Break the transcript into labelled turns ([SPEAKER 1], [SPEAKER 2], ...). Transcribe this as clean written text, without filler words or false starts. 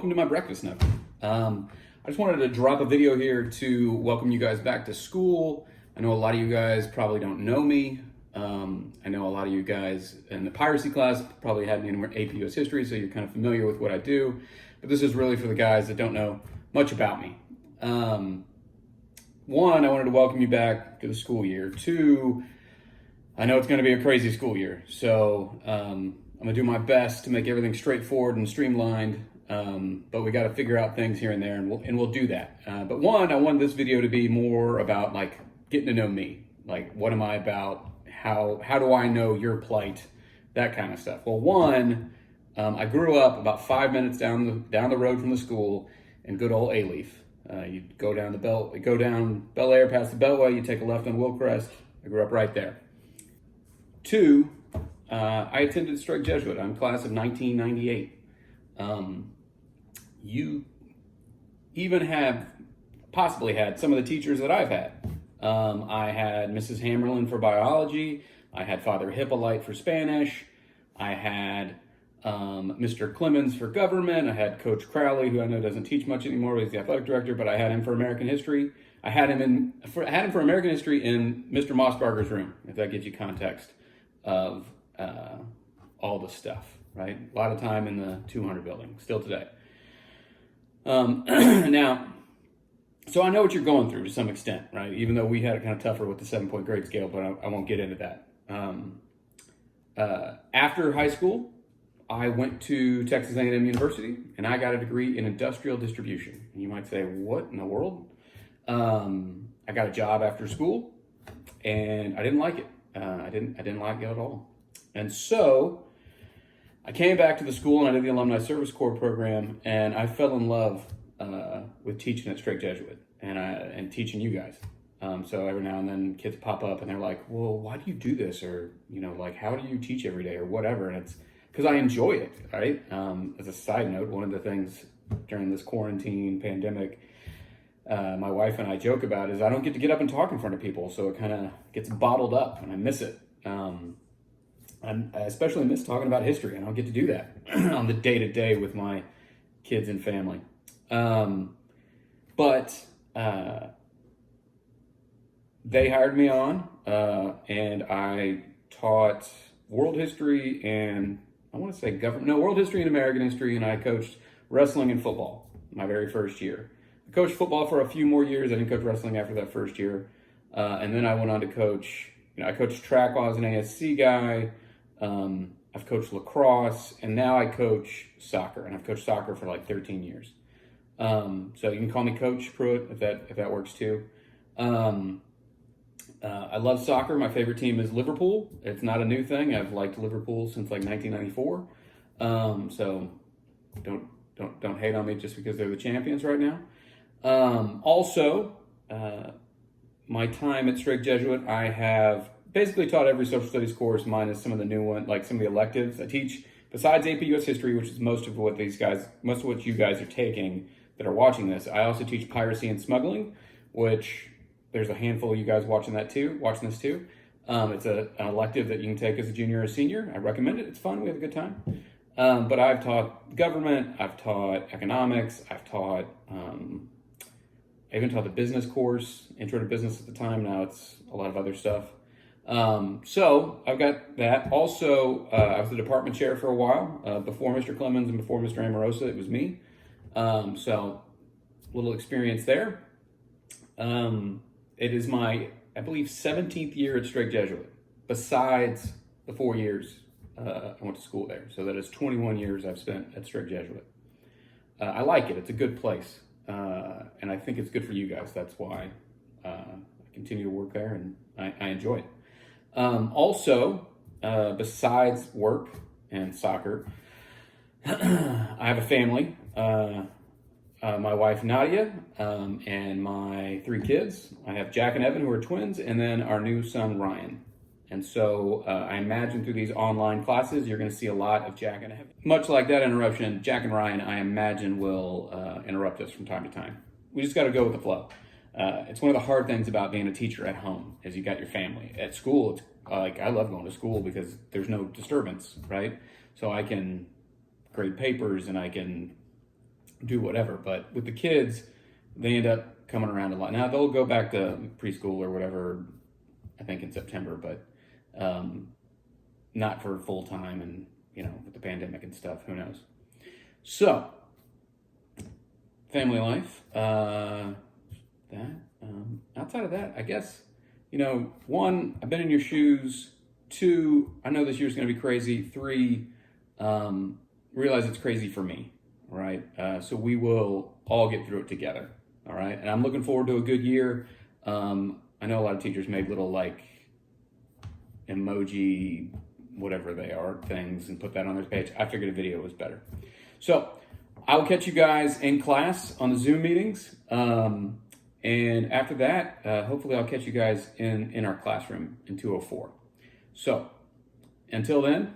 [SPEAKER 1] welcome to my breakfast nook. I just wanted to drop a video here to welcome you guys back to school. I know a lot of you guys probably don't know me. I know a lot of you guys in the piracy class probably had me in AP US history, so you're kind of familiar with what I do. But this is really for the guys that don't know much about me. One, I wanted to welcome you back to the school year. Two, I know it's going to be a crazy school year, so I'm going to do my best to make everything straightforward and streamlined, but we got to figure out things here and there, and we'll do that. But one, I wanted this video to be more about like getting to know me, like what am I about, how do I know your plight, that kind of stuff. Well, one, I grew up about 5 minutes down the road from the school in good old A-Leaf. You go down Bel Air past the Beltway, you take a left on Willcrest. I grew up right there. Two, I attended Strike Jesuit. I'm class of 1998. You even have possibly had some of the teachers that I've had. I had Mrs. Hammerlin for biology. I had Father Hippolyte for Spanish. I had Mr. Clemens for government. I had Coach Crowley, who I know doesn't teach much anymore, but he's the athletic director, but I had him for American history. I had him for American history in Mr. Mossbarger's room, if that gives you context of all the stuff, right? A lot of time in the 200 building, still today. Now, so I know what you're going through to some extent, right? Even though we had it kind of tougher with the 7-point grade scale, but I won't get into that. After high school, I went to Texas A&M University, and I got a degree in industrial distribution. You might say, what in the world? I got a job after school, and I didn't like it. I didn't like it at all. And so I came back to the school, and I did the Alumni Service Corps program, and I fell in love with teaching at Strike Jesuit and teaching you guys. So every now and then kids pop up, and they're like, well, why do you do this? Or, like, how do you teach every day or whatever? And it's because I enjoy it, right? As a side note, one of the things during this quarantine pandemic, my wife and I joke about is I don't get to get up and talk in front of people, so it kind of gets bottled up, and I miss it. I especially miss talking about history. I don't get to do that on the day-to-day with my kids and family. But they hired me on, and I taught world history and world history and American history, and I coached wrestling and football my very first year. I coached football for a few more years. I didn't coach wrestling after that first year. And then I went on to coach, I coached track while I was an ASC guy. I've coached lacrosse, and now I coach soccer, and I've coached soccer for like 13 years. So you can call me Coach Pruett if that works too. I love soccer. My favorite team is Liverpool. It's not a new thing. I've liked Liverpool since like 1994. So don't hate on me just because they're the champions right now. Also, my time at Strike Jesuit, I have basically taught every social studies course minus some of the new ones, like some of the electives. I teach, besides AP US history, which is most of what you guys are taking that are watching this. I also teach piracy and smuggling, which there's a handful of you guys watching this too. It's an elective that you can take as a junior or senior. I recommend it. It's fun. We have a good time. But I've taught government. I've taught economics. I even taught the business course, intro to business at the time. Now it's a lot of other stuff. So I've got that. Also, I was the department chair for a while. Before Mr. Clemens and before Mr. Amorosa, it was me. So a little experience there. It is my, I believe, 17th year at Strike Jesuit, besides the 4 years I went to school there. So that is 21 years I've spent at Strike Jesuit. I like it. It's a good place. And I think it's good for you guys. That's why I continue to work there, and I enjoy it. Also, besides work and soccer, I have a family. My wife Nadia, and my 3 kids. I have Jack and Evan, who are twins, and then our new son Ryan. And so I imagine through these online classes, you're going to see a lot of Jack and Evan. Much like that interruption, Jack and Ryan, I imagine, will interrupt us from time to time. We just got to go with the flow. It's one of the hard things about being a teacher at home is you got your family. At school, it's like I love going to school because there's no disturbance, right? So I can grade papers and I can do whatever. But with the kids, they end up coming around a lot. Now they'll go back to preschool or whatever, I think in September, but not for full time, and with the pandemic and stuff, who knows. So family life, outside of that, I guess, one, I've been in your shoes. Two, I know this year's going to be crazy. Three, realize it's crazy for me, right? So we will all get through it together, all right? And I'm looking forward to a good year. I know a lot of teachers made little emoji, whatever they are, things, and put that on their page. I figured a video was better. So I will catch you guys in class on the Zoom meetings. And after that, hopefully I'll catch you guys in our classroom in 204. So until then,